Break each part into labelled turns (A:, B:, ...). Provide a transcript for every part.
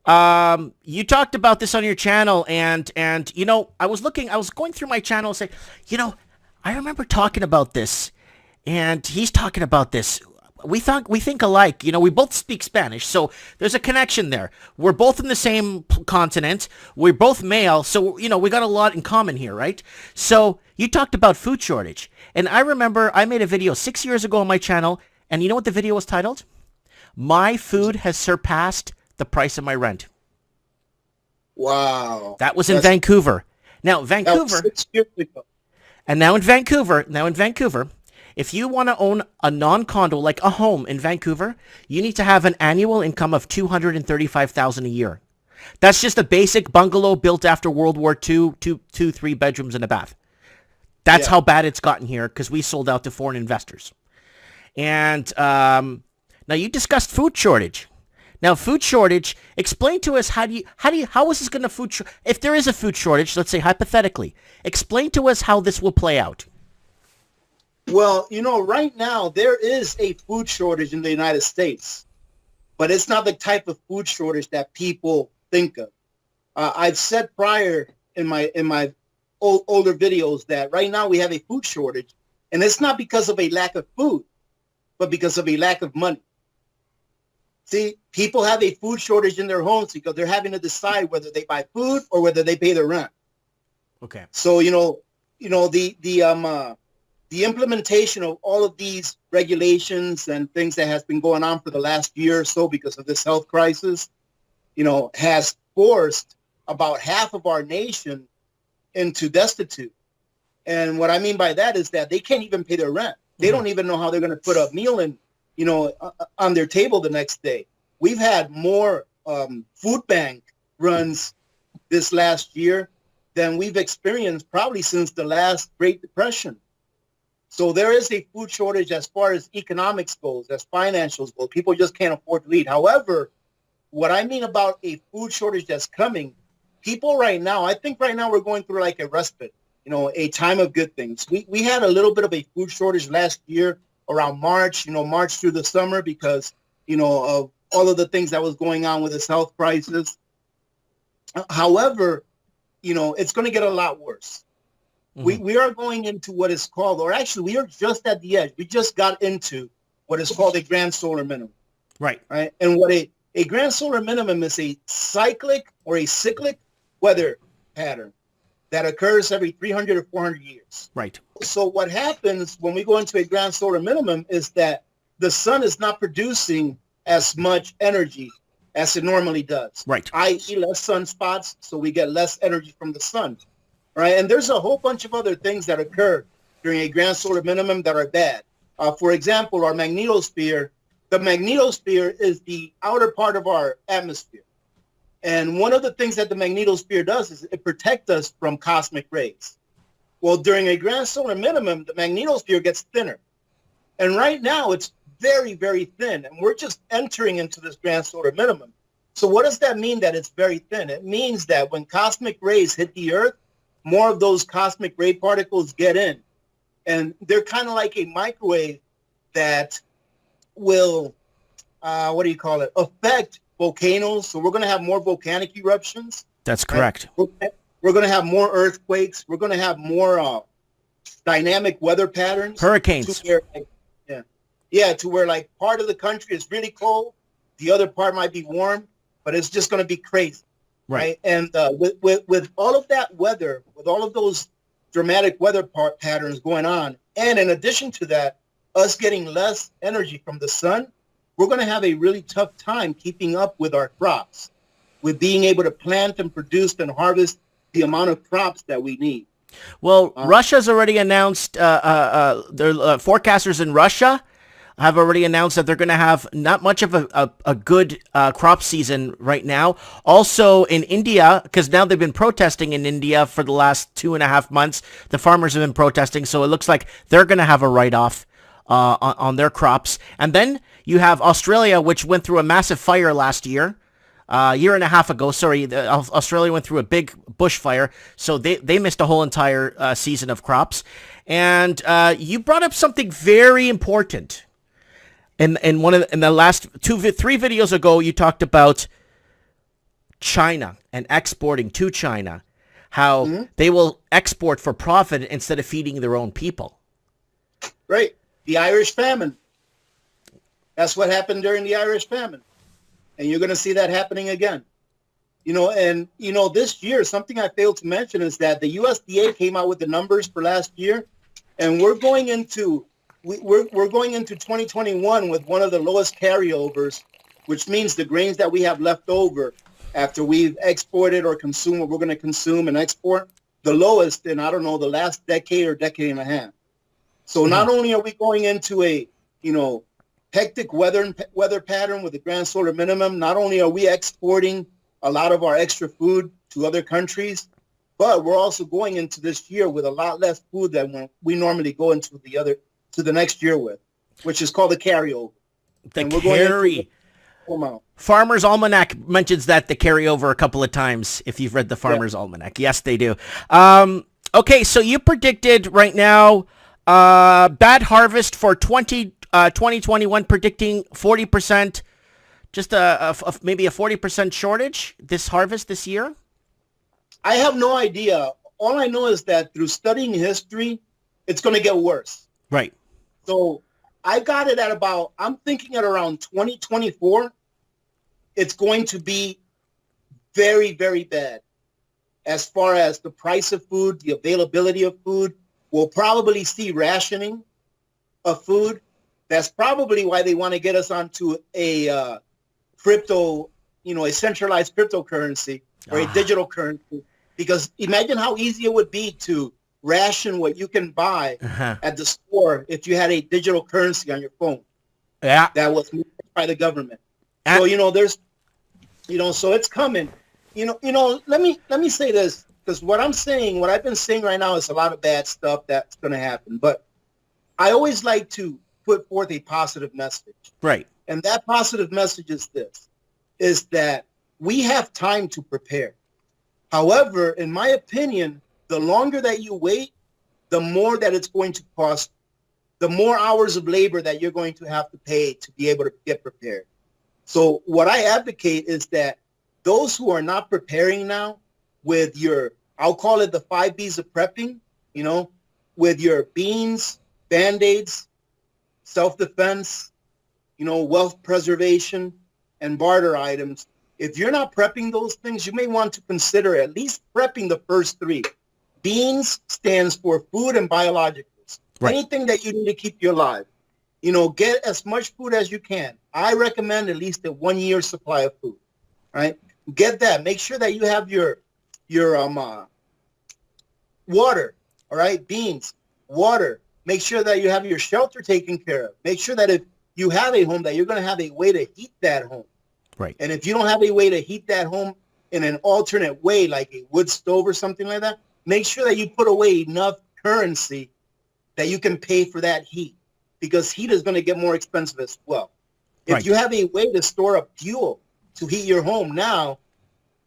A: You talked about this on your channel, and I was going through my channel and say, I remember talking about this, and he's talking about this. We think alike. We both speak Spanish, so there's a connection there. We're both in the same continent. We're both male, so we got a lot in common here, right? So you talked about food shortage, and I remember I made a video 6 years ago on my channel, and you know what the video was titled? My food has surpassed the price of my rent.
B: Wow.
A: That was in Vancouver. Now,
B: That was
A: Vancouver,
B: 6 years ago.
A: and now in Vancouver, if you want to own a non-condo, like a home in Vancouver, you need to have an annual income of $235,000 a year. That's just a basic bungalow built after World War II, two, 3 bedrooms and a bath. That's
B: Yeah.
A: how bad it's gotten here because we sold out to foreign investors. And now you discussed food shortage. Now, food shortage, explain to us how is this going to if there is a food shortage, let's say hypothetically, explain to us how this will play out.
B: Well, right now there is a food shortage in the United States, but it's not the type of food shortage that people think of. I've said prior in my older videos that right now we have a food shortage, and it's not because of a lack of food, but because of a lack of money. See, people have a food shortage in their homes because they're having to decide whether they buy food or whether they pay their rent.
A: Okay.
B: So, the implementation of all of these regulations and things that has been going on for the last year or so because of this health crisis, has forced about half of our nation into destitute. And what I mean by that is that they can't even pay their rent. They don't even know how they're going to put a meal in, on their table the next day. We've had more food bank runs this last year than we've experienced probably since the last Great Depression. So there is a food shortage as far as economics goes, as financials go. People just can't afford to eat. However, what I mean about a food shortage that's coming, people right now, I think right now we're going through like a respite, a time of good things. We had a little bit of a food shortage last year around March, March through the summer because, of all of the things that was going on with this health crisis. However, it's going to get a lot worse. We are going into what is called, or actually we are just at the edge. We just got into what is called a grand solar minimum.
A: Right.
B: Right. And what a grand solar minimum is a cyclic weather pattern that occurs every 300 or 400 years.
A: Right.
B: So what happens when we go into a grand solar minimum is that the sun is not producing as much energy as it normally does.
A: Right.
B: I.e. less sunspots, so we get less energy from the sun. Right. And there's a whole bunch of other things that occur during a grand solar minimum that are bad. For example, our magnetosphere, the magnetosphere is the outer part of our atmosphere. And one of the things that the magnetosphere does is it protects us from cosmic rays. Well, during a grand solar minimum, the magnetosphere gets thinner. And right now it's very, very thin. And we're just entering into this grand solar minimum. So what does that mean that it's very thin? It means that when cosmic rays hit the Earth, more of those cosmic ray particles get in. And they're kind of like a microwave that will, affect volcanoes. So we're going to have more volcanic eruptions.
A: That's correct.
B: Right? We're going to have more earthquakes. We're going to have more dynamic weather patterns.
A: Hurricanes.
B: To where like part of the country is really cold. The other part might be warm, but it's just going to be crazy. Right. And with all of that weather, with all of those dramatic weather patterns going on, and in addition to that, us getting less energy from the sun, we're going to have a really tough time keeping up with our crops, with being able to plant and produce and harvest the amount of crops that we need.
A: Well, Russia's already announced, their forecasters in Russia have already announced that they're going to have not much of a good crop season right now. Also in India, because now they've been protesting in India for the last 2.5 months. The farmers have been protesting, so it looks like they're going to have a write-off on their crops. And then you have Australia, which went through a massive fire last year. Year and a half ago, Australia went through a big bushfire, so they missed a whole entire season of crops. And you brought up something very important. In the last 3 videos ago, you talked about China and exporting to China, how
B: Mm-hmm.
A: they will export for profit instead of feeding their own people.
B: Right. The Irish famine. That's what happened during the Irish famine. And you're going to see that happening again. This year, something I failed to mention is that the USDA came out with the numbers for last year, and we're going into 2021 with one of the lowest carryovers, which means the grains that we have left over after we've exported or consumed what we're going to consume and export, the lowest in, I don't know, the last decade or decade and a half. So not only are we going into a, hectic weather pattern with the grand solar minimum, not only are we exporting a lot of our extra food to other countries, but we're also going into this year with a lot less food than we normally go into the next year with, which is called the carryover.
A: Farmer's Almanac mentions that the carryover a couple of times, if you've read the Farmer's Almanac. Yes, they do. Okay, so you predicted right now bad harvest for 2021, predicting 40%, just maybe a 40% shortage this harvest this year?
B: I have no idea. All I know is that through studying history, it's going to get worse.
A: Right.
B: So I got it I'm thinking at around 2024, it's going to be very, very bad as far as the price of food, the availability of food. We'll probably see rationing of food. That's probably why they want to get us onto a crypto, a centralized cryptocurrency or a digital currency. Because imagine how easy it would be to ration what you can buy at the store if you had a digital currency on your phone.
A: Yeah.
B: That was made by the government. So, so it's coming. Let me say this, because what I've been saying right now is a lot of bad stuff that's going to happen. But I always like to put forth a positive message.
A: Right.
B: And that positive message is that we have time to prepare. However, in my opinion, the longer that you wait, the more that it's going to cost, the more hours of labor that you're going to have to pay to be able to get prepared. So what I advocate is that those who are not preparing now with I'll call it the 5 B's of prepping, with your beans, Band-Aids, self-defense, wealth preservation, and barter items. If you're not prepping those things, you may want to consider at least prepping the first 3. Beans stands for food and biologicals. Right. Anything that you need to keep you alive. Get as much food as you can. I recommend at least a 1 year supply of food. Right? Get that. Make sure that you have your water. All right? Beans, water. Make sure that you have your shelter taken care of. Make sure that if you have a home, that you're going to have a way to heat that home.
A: Right.
B: And if you don't have a way to heat that home in an alternate way, like a wood stove or something like that, make sure that you put away enough currency that you can pay for that heat, because heat is going to get more expensive as well. If you have a way to store up fuel to heat your home now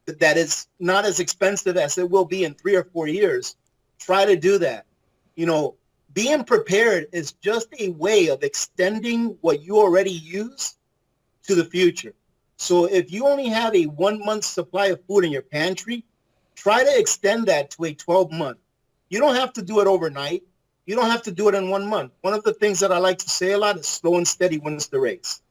B: that is not as expensive as it will be in 3 or 4 years, try to do that. Being prepared is just a way of extending what you already use to the future. So if you only have a 1 month supply of food in your pantry, try to extend that to a 12-month. You don't have to do it overnight. You don't have to do it in 1 month. One of the things that I like to say a lot is slow and steady wins the race.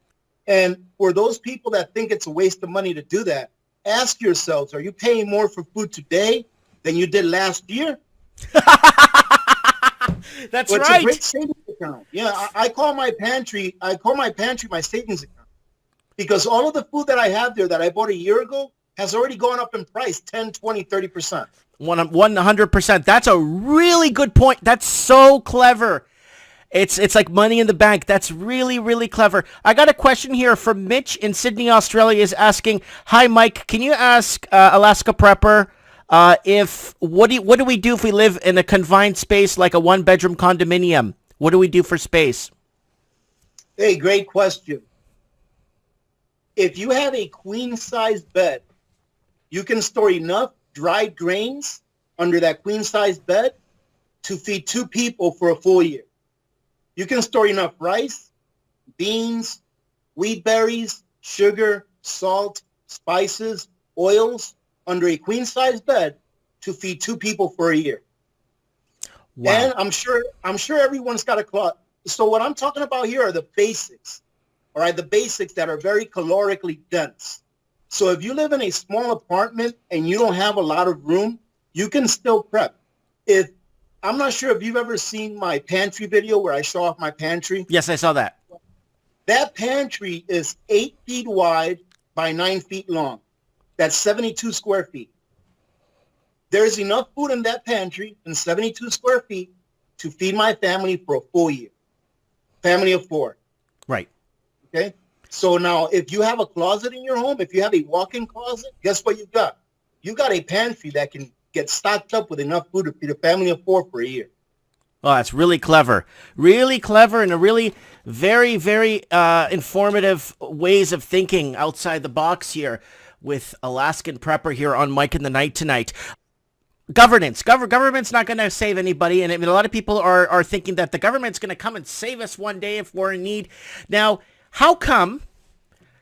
B: And for those people that think it's a waste of money to do that, ask yourselves, are you paying more for food today than you did last year?
A: That's
B: right. It's a great savings account. Yeah, I call my pantry my savings account, because all of the food that I have there that I bought a year ago has already gone up in price 10, 20, 30%.
A: 100%. That's a really good point. That's so clever. It's like money in the bank. That's really, really clever. I got a question here from Mitch in Sydney, Australia, is asking, hi, Mike, can you ask Alaska Prepper what do we do if we live in a confined space like a 1-bedroom condominium? What do we do for space?
B: Hey, great question. If you have a queen-size bed, you can store enough dried grains under that queen-size bed to feed 2 people for a full year. You can store enough rice, beans, wheat berries, sugar, salt, spices, oils under a queen-size bed to feed 2 people for a year.
A: Wow.
B: And I'm sure everyone's got a closet. So what I'm talking about here are the basics, all right? The basics that are very calorically dense. So if you live in a small apartment and you don't have a lot of room, you can still prep. I'm not sure if you've ever seen my pantry video where I show off my pantry.
A: Yes, I saw that.
B: That pantry is 8 feet wide by 9 feet long. That's 72 square feet. There's enough food in that pantry in 72 square feet to feed my family for a full year. Family of 4.
A: Right.
B: Okay? So now, if you have a closet in your home, if you have a walk-in closet, guess what you've got? You got a pantry that can get stocked up with enough food to feed a family of 4 for a year.
A: Oh, that's really clever. Really clever, and a really very, very informative ways of thinking outside the box here with Alaskan Prepper here on Mike in the Night tonight. Governance. Government's not going to save anybody, and I mean, a lot of people are thinking that the government's going to come and save us one day if we're in need. Now, how come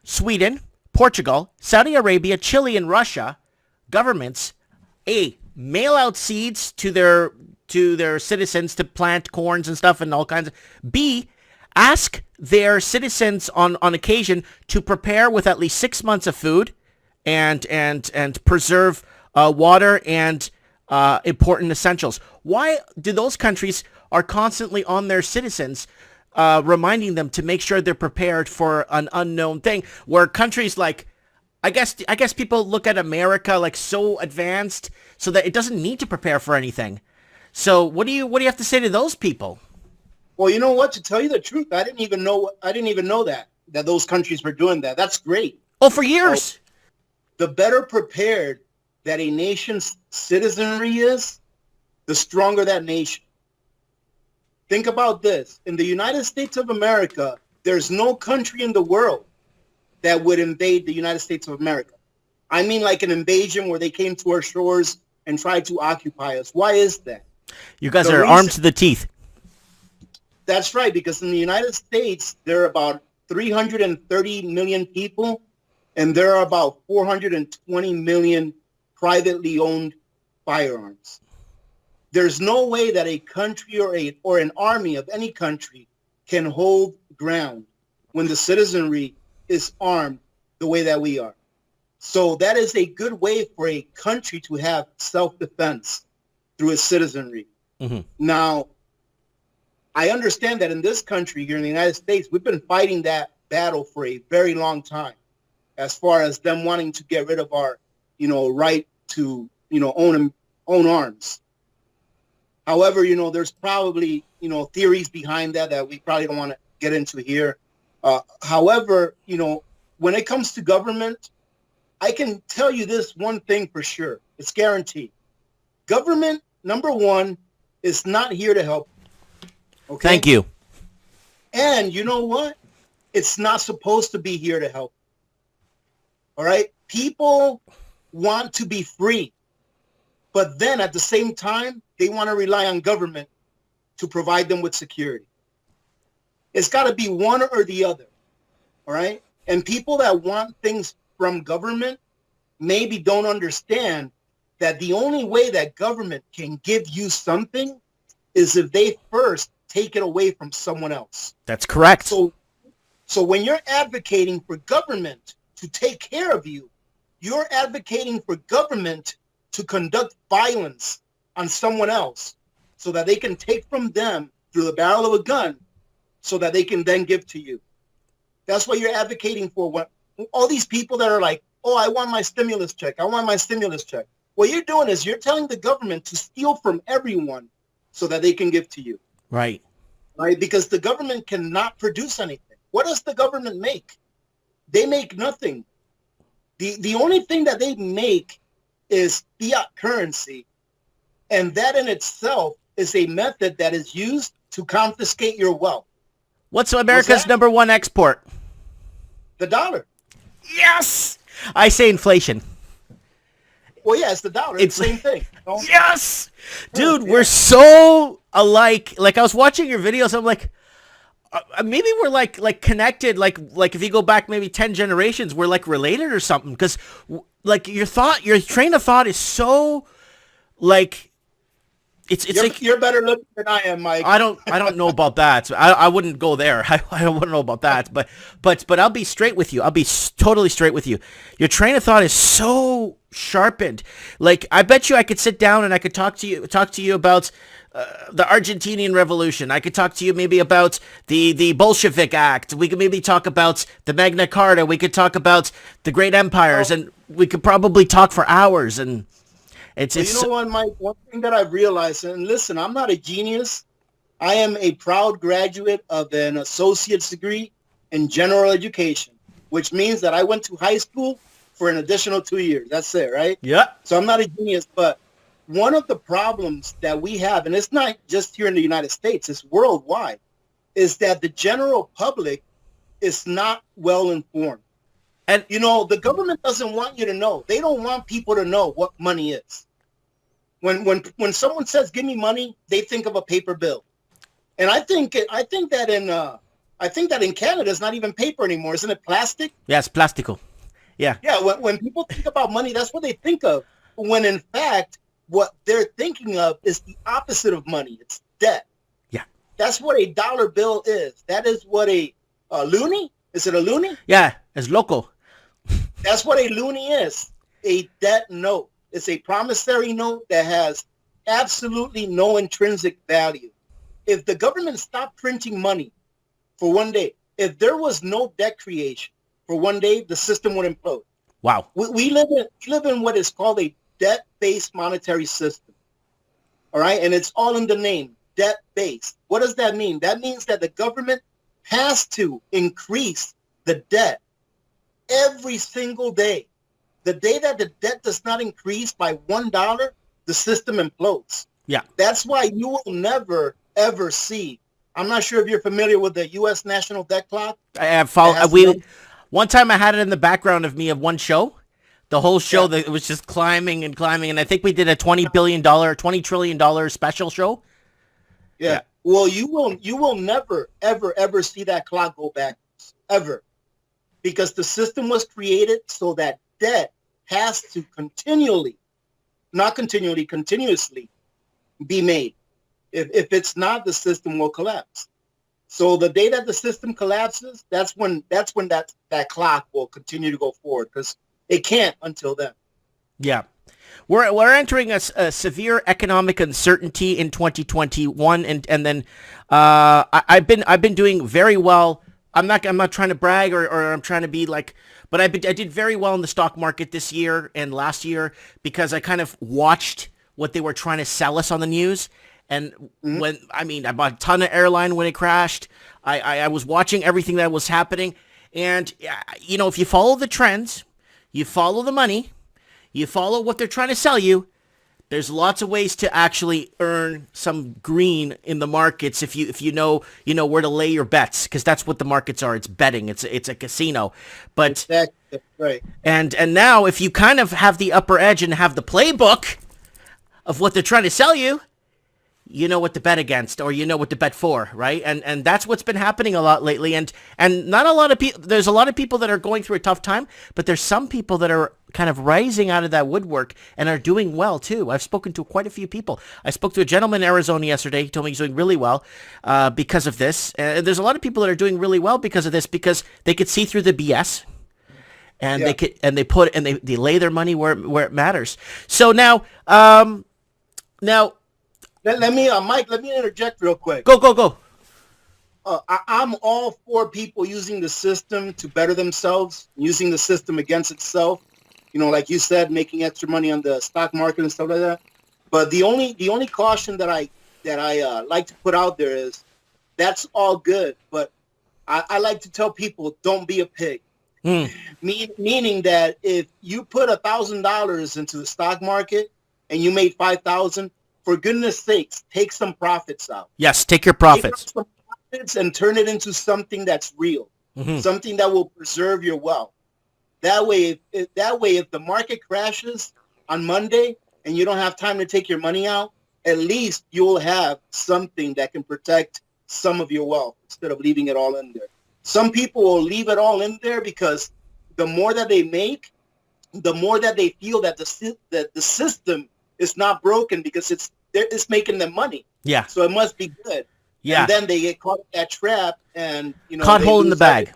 A: Sweden, Portugal, Saudi Arabia, Chile, and Russia governments, A, mail out seeds to their citizens to plant corns and stuff and all kinds of, B, ask their citizens on occasion to prepare with at least 6 months of food and preserve water and important essentials. Why do those countries are constantly on their citizens, reminding them to make sure they're prepared for an unknown thing, where countries like, I guess people look at America like so advanced so that it doesn't need to prepare for anything. So what do you have to say to those people?
B: Well, you know what? To tell you the truth, I didn't even know that those countries were doing that. That's great.
A: Oh, for years.
B: The better prepared that a nation's citizenry is, the stronger that nation. Think about this. In the United States of America, there's no country in the world that would invade the United States of America. I mean, like an invasion where they came to our shores and tried to occupy us. Why is that?
A: You guys are armed to the teeth.
B: That's right, because in the United States, there are about 330 million people, and there are about 420 million privately owned firearms. There's no way that a country or an army of any country can hold ground when the citizenry is armed the way that we are. So that is a good way for a country to have self-defense through its citizenry. Mm-hmm. Now, I understand that in this country here in the United States, we've been fighting that battle for a very long time, as far as them wanting to get rid of our, right to, own arms. However, there's probably, theories behind that we probably don't want to get into here. However, when it comes to government, I can tell you this one thing for sure. It's guaranteed. Government, number one, is not here to help. Okay?
A: Thank you.
B: And you know what? It's not supposed to be here to help. All right? People want to be free. But then at the same time, they want to rely on government to provide them with security. It's got to be one or the other. All right? And people that want things from government maybe don't understand that the only way that government can give you something is if they first take it away from someone else.
A: That's correct.
B: So when you're advocating for government to take care of you, you're advocating for government to conduct violence on someone else so that they can take from them through the barrel of a gun so that they can then give to you. That's what you're advocating for. When all these people that are like, oh, I want my stimulus check. I want my stimulus check. What you're doing is you're telling the government to steal from everyone so that they can give to you.
A: Right.
B: Right? Because the government cannot produce anything. What does the government make? They make nothing. The only thing that they make is fiat currency. And that in itself is a method that is used to confiscate your wealth.
A: What's America's number one export?
B: The dollar.
A: Yes! I say inflation.
B: Well, yeah, it's the dollar. It's the same thing.
A: Yes! Dude, we're so alike. Like, I was watching your videos, I'm like, maybe we're like connected, like if you go back maybe 10 generations, we're like related or something. Because like your train of thought is so like it's like
B: You're better looking than I am, Mike.
A: I don't know about that. I wouldn't go there. I wouldn't know about that. But I'll be straight with you. I'll be totally straight with you. Your train of thought is so sharpened. Like I bet you I could sit down and I could talk to you about the Argentinian Revolution. I could talk to you maybe about the Bolshevik Act. We could maybe talk about the Magna Carta. We could talk about the great empires, and we could probably talk for hours. And it's
B: you know what, Mike? One thing that I've realized, and listen, I'm not a genius. I am a proud graduate of an associate's degree in general education, which means that I went to high school for an additional 2 years. That's it, right?
A: Yeah.
B: So I'm not a genius, but one of the problems that we have, and it's not just here in the United States, it's worldwide, is that the general public is not well informed. And, the government doesn't want you to know. They don't want people to know what money is. When someone says, give me money, they think of a paper bill. And I think that in Canada it's not even paper anymore. Isn't it plastic?
A: Yeah, it's plastico. Yeah.
B: Yeah, when people think about money, that's what they think of. When in fact, what they're thinking of is the opposite of money. It's debt.
A: Yeah.
B: That's what a dollar bill is. That is what a loonie? Is it a loonie?
A: Yeah, it's local.
B: That's what a loonie is. A debt note. It's a promissory note that has absolutely no intrinsic value. If the government stopped printing money for one day, if there was no debt creation for one day, the system would implode.
A: Wow.
B: We live in what is called a debt-based monetary system. All right? And it's all in the name, debt-based. What does that mean? That means that the government has to increase the debt every single day. The day that the debt does not increase by $1, the system implodes.
A: Yeah.
B: That's why you will never, ever see. I'm not sure if you're familiar with the U.S. national debt clock.
A: I have followed. One time I had it in the background of me of one show. The whole show that it was just climbing and climbing, and I think we did a $20 trillion special show.
B: Yeah. Well, you will never, ever, ever see that clock go backwards, ever, because the system was created so that debt has to continuously be made. If it's not, the system will collapse. So the day that the system collapses, that's when that clock will continue to go forward, because it can't until then.
A: Yeah. We're entering a severe economic uncertainty in 2021, and then I've been doing very well. I'm not trying to brag or I'm trying to be like, but I did very well in the stock market this year and last year because I kind of watched what they were trying to sell us on the news. And I bought a ton of airline when it crashed. I was watching everything that was happening. And, if you follow the trends, you follow the money, you follow what they're trying to sell you, there's lots of ways to actually earn some green in the markets if you know where to lay your bets, because that's what the markets are. It's betting. It's a casino. But
B: exactly. Right.
A: And now if you kind of have the upper edge and have the playbook of what they're trying to sell you, you know what to bet against, or you know what to bet for, right? And that's what's been happening a lot lately. And not a lot of people. There's a lot of people that are going through a tough time, but there's some people that are kind of rising out of that woodwork and are doing well too. I've spoken to quite a few people. I spoke to a gentleman in Arizona yesterday. He told me he's doing really well because of this. And there's a lot of people that are doing really well because of this, because they could see through the BS. And they lay their money where it matters. So now.
B: Let me, Mike, let me interject real quick.
A: Go.
B: I'm all for people using the system to better themselves, using the system against itself. Like you said, making extra money on the stock market and stuff like that. But the only caution that I like to put out there is that's all good, but I like to tell people, don't be a pig. Meaning that if you put $1,000 into the stock market and you made 5,000. For goodness sakes, take some profits out.
A: Yes, take your profits.
B: Take some profits and turn it into something that's real, something that will preserve your wealth. That way, if the market crashes on Monday and you don't have time to take your money out, at least you'll have something that can protect some of your wealth instead of leaving it all in there. Some people will leave it all in there because the more that they make, the more that they feel that the system is not broken because it's making them money.
A: Yeah.
B: So it must be good.
A: Yeah.
B: And then they get caught in that trap, and
A: Caught
B: they
A: hole in the
B: lose
A: bag.